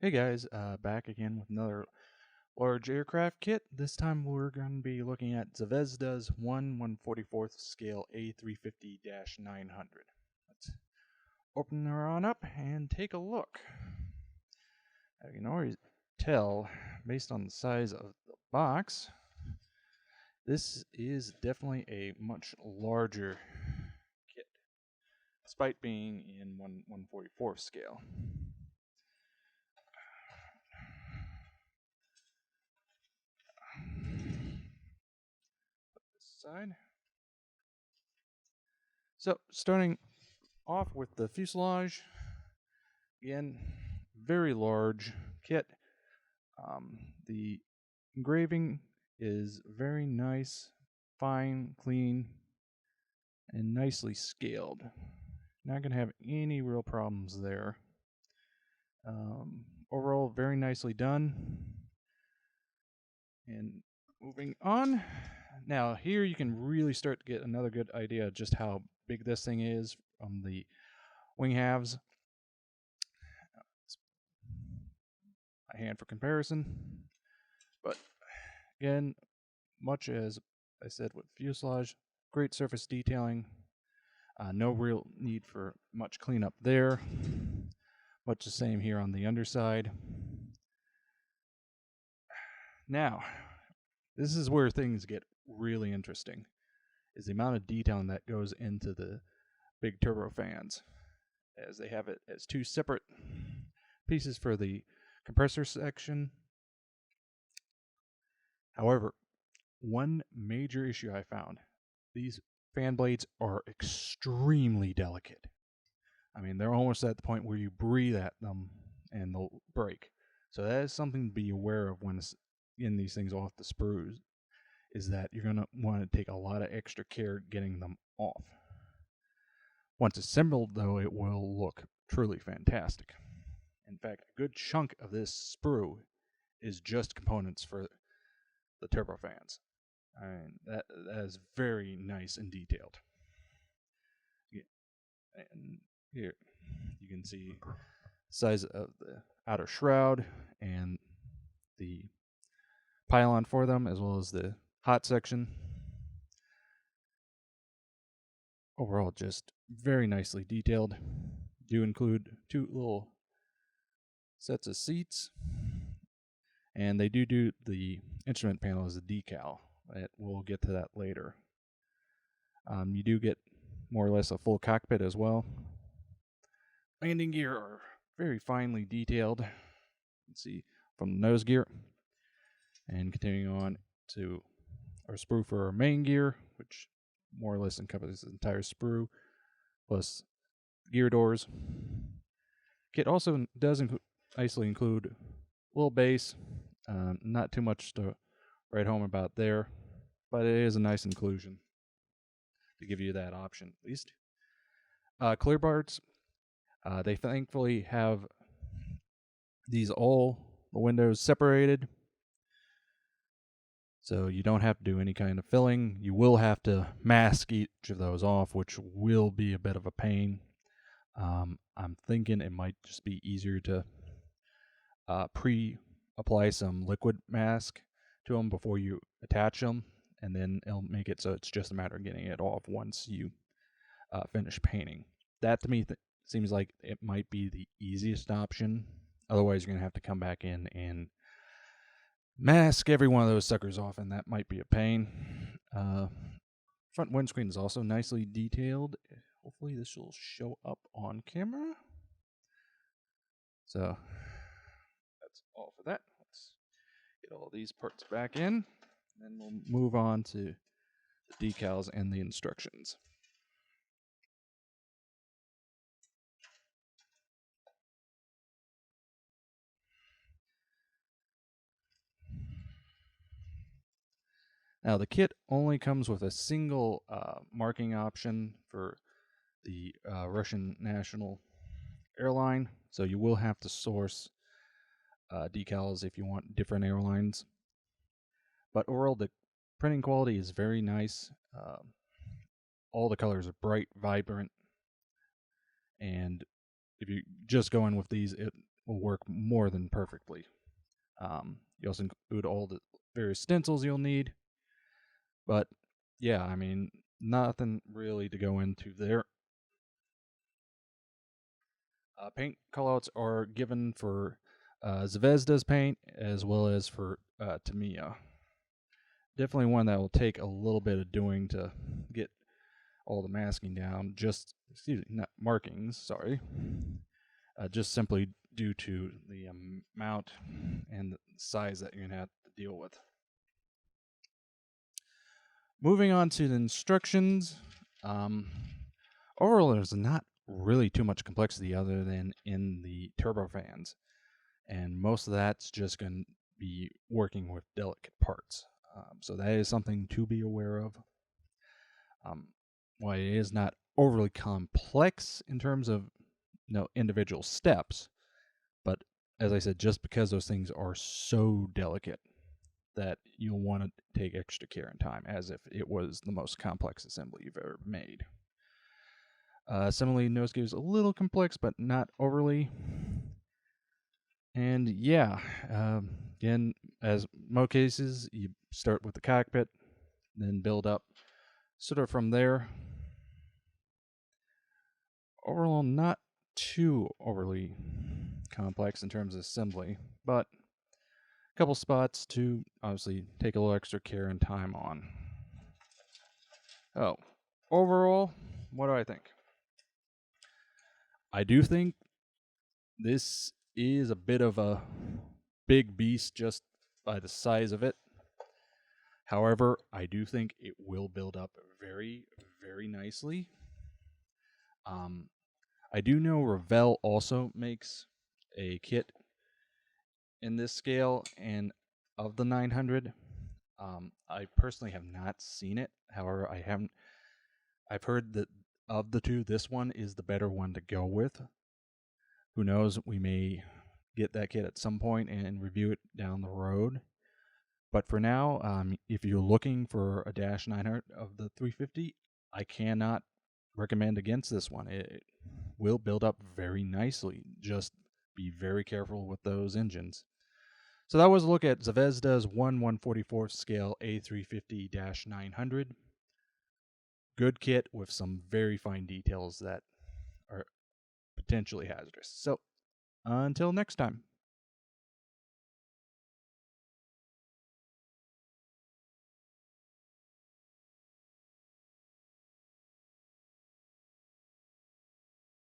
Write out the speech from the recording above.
Hey guys, back again with another large aircraft kit. This time we're going to be looking at Zvezda's 1/144th scale A350-900. Let's open her on up and take a look. You can already tell, based on the size of the box, this is definitely a much larger kit, despite being in 1/144th scale. Side. So, starting off with the fuselage, again, very large kit. The engraving is very nice, fine, clean, and nicely scaled. Not going to have any real problems there. Overall, very nicely done. And moving on. Now, here you can really start to get another good idea of just how big this thing is from the wing halves. A hand for comparison. But again, much as I said with fuselage, great surface detailing. No real need for much cleanup there. Much the same here on the underside. Now, this is where things get really interesting, is the amount of detailing that goes into the big turbofans, as they have it as two separate pieces for the compressor section. However, one major issue I found, these fan blades are extremely delicate. I mean, they're almost at the point where you breathe at them and they'll break. So that is something to be aware of when getting these things off the sprues, is that you're going to want to take a lot of extra care getting them off. Once assembled, though, it will look truly fantastic. In fact, a good chunk of this sprue is just components for the turbofans. I mean, that is very nice and detailed. And here you can see the size of the outer shroud and the pylon for them, as well as the hot section. Overall, just very nicely detailed. Do include two little sets of seats, and they do the instrument panel as a decal. We'll get to that later. You do get more or less a full cockpit as well. Landing gear are very finely detailed. You can see from the nose gear, and continuing on to our sprue for our main gear, which more or less encompasses the entire sprue, plus gear doors. Kit also does nicely include a little base, not too much to write home about there, but it is a nice inclusion to give you that option at least. Clear parts, they thankfully have these all the windows separated, so you don't have to do any kind of filling. You will have to mask each of those off, which will be a bit of a pain. I'm thinking it might just be easier to pre-apply some liquid mask to them before you attach them, and then it'll make it so it's just a matter of getting it off once you finish painting. That to me seems like it might be the easiest option. Otherwise, you're going to have to come back in and mask every one of those suckers off, and that might be a pain. Front windscreen is also nicely detailed. Hopefully this will show up on camera. So that's all for that. Let's get all these parts back in, and then we'll move on to the decals and the instructions. Now, the kit only comes with a single marking option for the Russian national airline, so you will have to source decals if you want different airlines. But overall, the printing quality is very nice. All the colors are bright, vibrant, and if you just go in with these, it will work more than perfectly. You also include all the various stencils you'll need. But yeah, I mean, nothing really to go into there. Paint callouts are given for Zvezda's paint as well as for Tamiya. Definitely one that will take a little bit of doing to get all the masking down. Just, excuse me, not markings, sorry. Just simply due to the amount and the size that you're going to have to deal with. Moving on to the instructions. Overall, there's not really too much complexity other than in the turbofans. And most of that's just going to be working with delicate parts. So that is something to be aware of. While it is not overly complex in terms of individual steps, but as I said, just because those things are so delicate that you'll want to take extra care and time as if it was the most complex assembly you've ever made. Similarly, nosegave is a little complex, but not overly. And yeah, again, as most cases, you start with the cockpit, then build up sort of from there. Overall, not too overly complex in terms of assembly, but a couple spots to obviously take a little extra care and time on. Oh, overall, what do I think? I do think this is a bit of a big beast just by the size of it. However, I do think it will build up very, very nicely. I do know Revell also makes a kit in this scale and of the 900. I personally have not seen it. However, I've heard that of the two, this one is the better one to go with. Who knows? We may get that kit at some point and review it down the road. But for now, if you're looking for a Dash 900 of the 350, I cannot recommend against this one. It will build up very nicely. Just be very careful with those engines. So that was a look at Zvezda's 1/144th scale A350-900. Good kit with some very fine details that are potentially hazardous. So until next time.